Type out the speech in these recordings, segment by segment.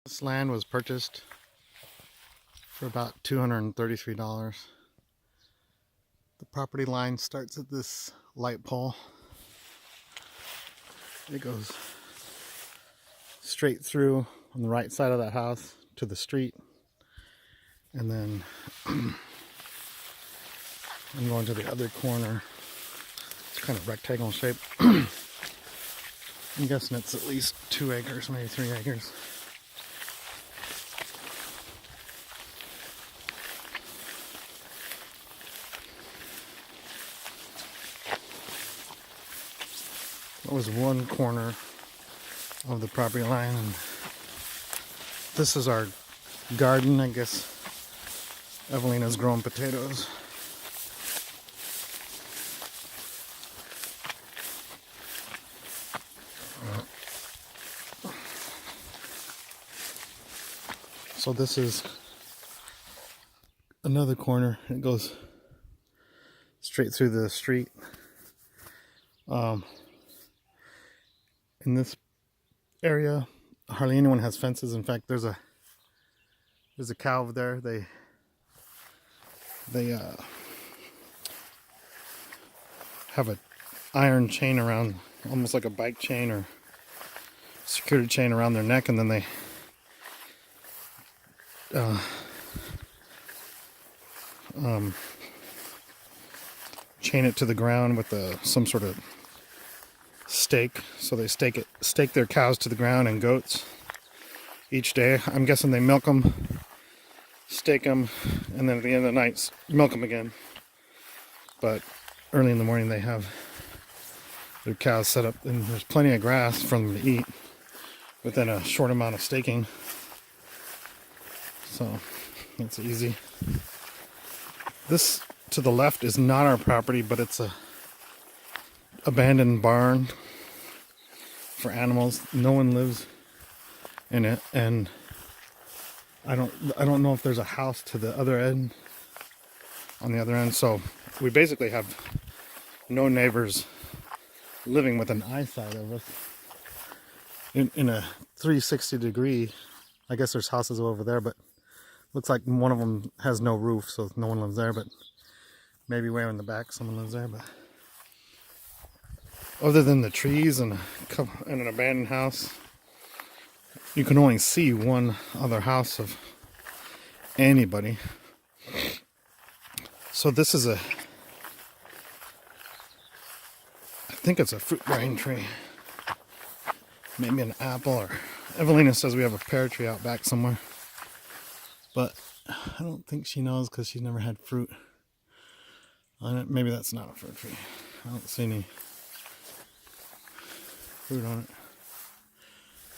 This land was purchased for about $233. The property line starts at this light pole. It goes straight through on the right side of that house to the street, and then I'm going to the other corner. It's kind of rectangle shape. I'm guessing it's at least 2 acres, maybe 3 acres. That was one corner of the property line, and this is our garden. I guess Evelina's growing potatoes. So this is another corner. It goes straight through the street. In this area, hardly anyone has fences. In fact, there's a cow over there. They have an iron chain around, almost like a bike chain or security chain around their neck, and then they chain it to the ground with some sort of stake. So they stake their cows to the ground and goats each day. I'm guessing they milk them, stake them, and then at the end of the night milk them again. But early in the morning they have their cows set up, and there's plenty of grass for them to eat within a short amount of staking. So it's easy. This to the left is not our property, but it's a abandoned barn for animals. No one lives in it, and I don't know if there's a house to the other end, on the other end. So we basically have no neighbors living within eyesight of us in a 360 degree. I guess there's houses over there, but looks like one of them has no roof, so no one lives there. But maybe way in the back someone lives there. But other than the trees and an abandoned house, you can only see one other house of anybody. So this is I think it's a fruit bearing tree. Maybe an apple, or Evelina says we have a pear tree out back somewhere. But I don't think she knows because she's never had fruit on it. Maybe that's not a fruit tree. I don't see any fruit on it.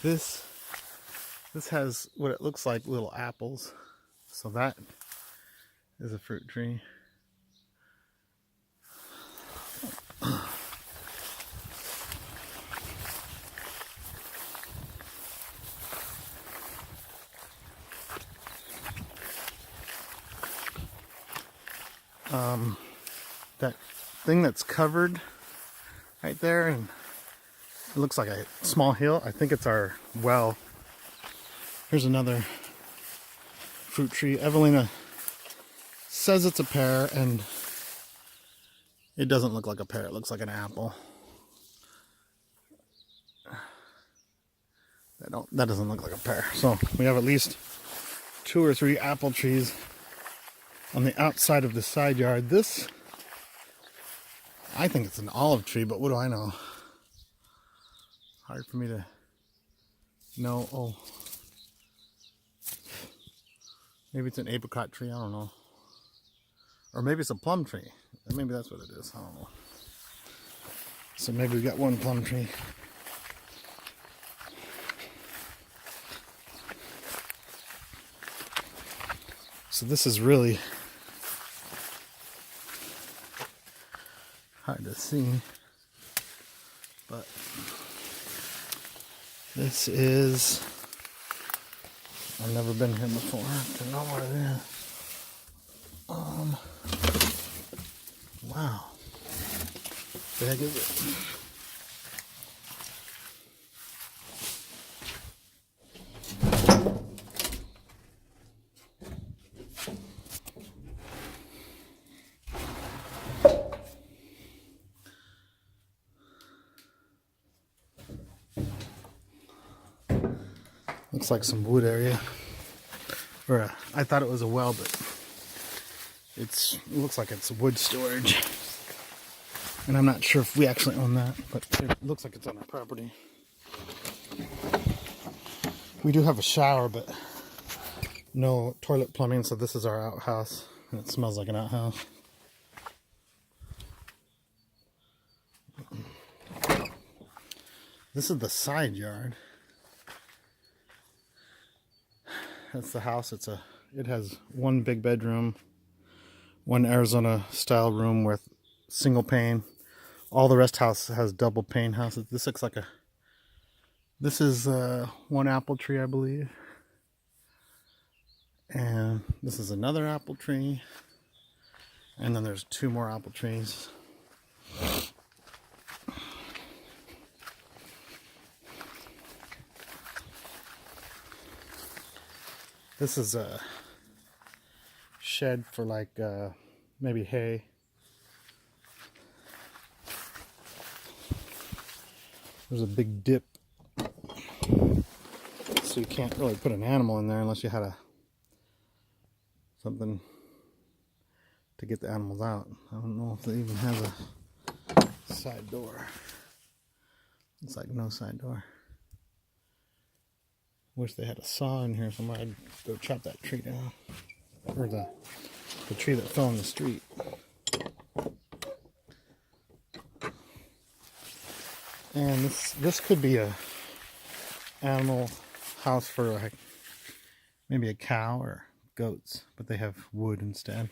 This has what it looks like little apples. So that is a fruit tree. That thing that's covered right there, and it looks like a small hill. I think it's our well. Here's another fruit tree. Evelina says it's a pear, and it doesn't look like a pear. It looks like an apple. That doesn't look like a pear. So we have at least 2 or 3 apple trees on the outside of the side yard. This, I think it's an olive tree, but what do I know? Hard for me to know. Oh, maybe it's an apricot tree. I don't know. Or maybe it's a plum tree. Maybe that's what it is. I don't know. So maybe we got one plum tree. So this is really hard to see, but this is, I've never been here before to know what it is. Wow, what the heck is it? Looks like some wood area. Or I thought it was a well, but it looks like it's wood storage. And I'm not sure if we actually own that, but it looks like it's on our property. We do have a shower, but no toilet plumbing, so this is our outhouse. And it smells like an outhouse. This is the side yard. That's the house. It has one big bedroom, one Arizona style room with single pane. All the rest house has double pane houses. This looks like this is one apple tree, I believe. And this is another apple tree. And then there's two more apple trees. This is a shed for like maybe hay. There's a big dip, so you can't really put an animal in there unless you had something to get the animals out. I don't know if it even has a side door. It's like no side door. Wish they had a saw in here somewhere. I'd go chop that tree down, or the tree that fell in the street. And this could be a animal house for like maybe a cow or goats, but they have wood instead.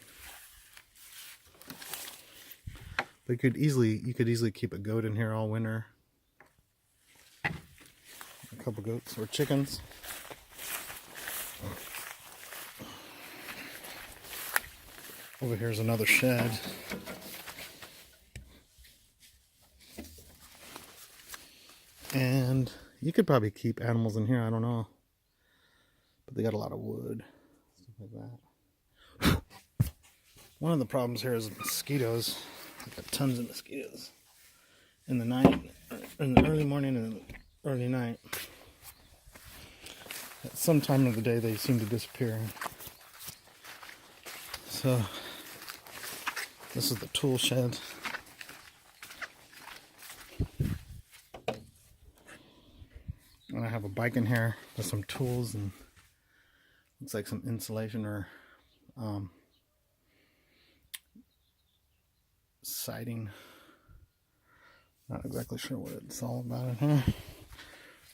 But you could easily keep a goat in here all winter. A couple goats or chickens. Over here's another shed. And you could probably keep animals in here, I don't know. But they got a lot of wood, stuff like that. One of the problems here is mosquitoes. I've got tons of mosquitoes in the night, in the early morning and early night. At some time of the day they seem to disappear. So this is the tool shed. And I have a bike in here with some tools and looks like some insulation or siding. Not exactly sure what it's all about in here.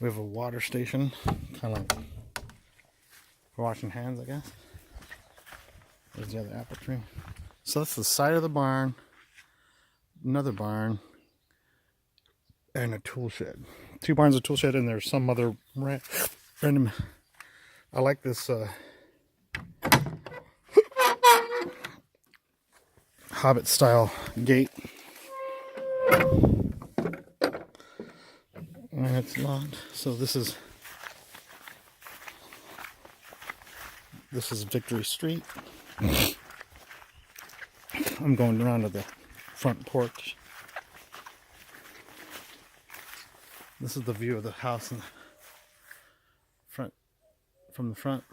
We have a water station, kind of like for washing hands, I guess. There's the other apple tree. So that's the side of the barn, another barn, and a tool shed. Two barns, a tool shed, and there's some other random. I like this Hobbit style gate. And it's locked. So this is Victory Street. I'm going around to the front porch. This is the view of the house in the front, from the front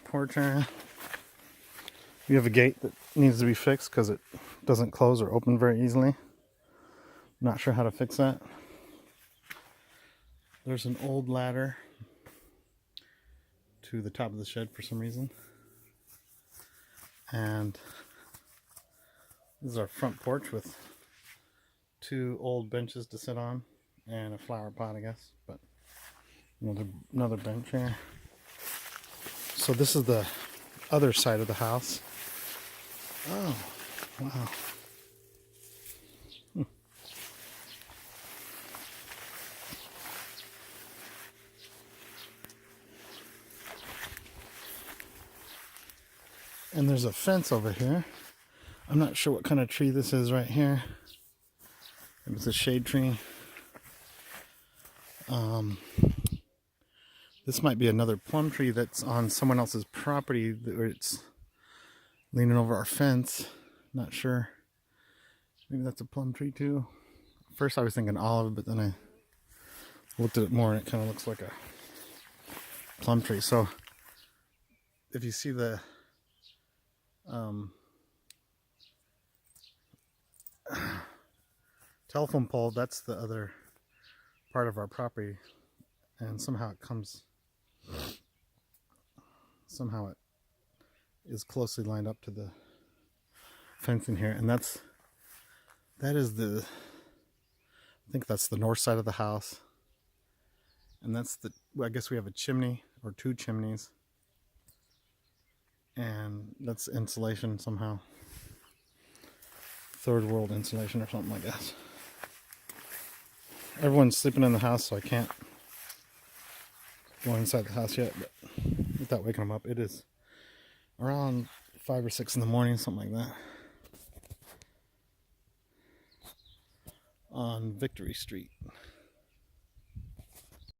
porch area. We have a gate that needs to be fixed because it doesn't close or open very easily. Not sure how to fix that. There's an old ladder to the top of the shed for some reason. And this is our front porch with two old benches to sit on and a flower pot, I guess, but another bench here. So this is the other side of the house. Oh, wow. And there's a fence over here. I'm not sure what kind of tree this is right here. It's a shade tree. This might be another plum tree that's on someone else's property, where it's leaning over our fence. Not sure. Maybe that's a plum tree too. First I was thinking olive, but then I looked at it more and it kind of looks like a plum tree. So if you see the telephone pole, that's the other part of our property, and somehow it is closely lined up to the fence in here, and that is I think that's the north side of the house, and that's I guess we have a chimney or two chimneys, and that's insulation somehow, third world insulation or something like that. Everyone's sleeping in the house, so I can't go inside the house yet, but without waking them up. It is around 5 or 6 in the morning, something like that, on Victory Street.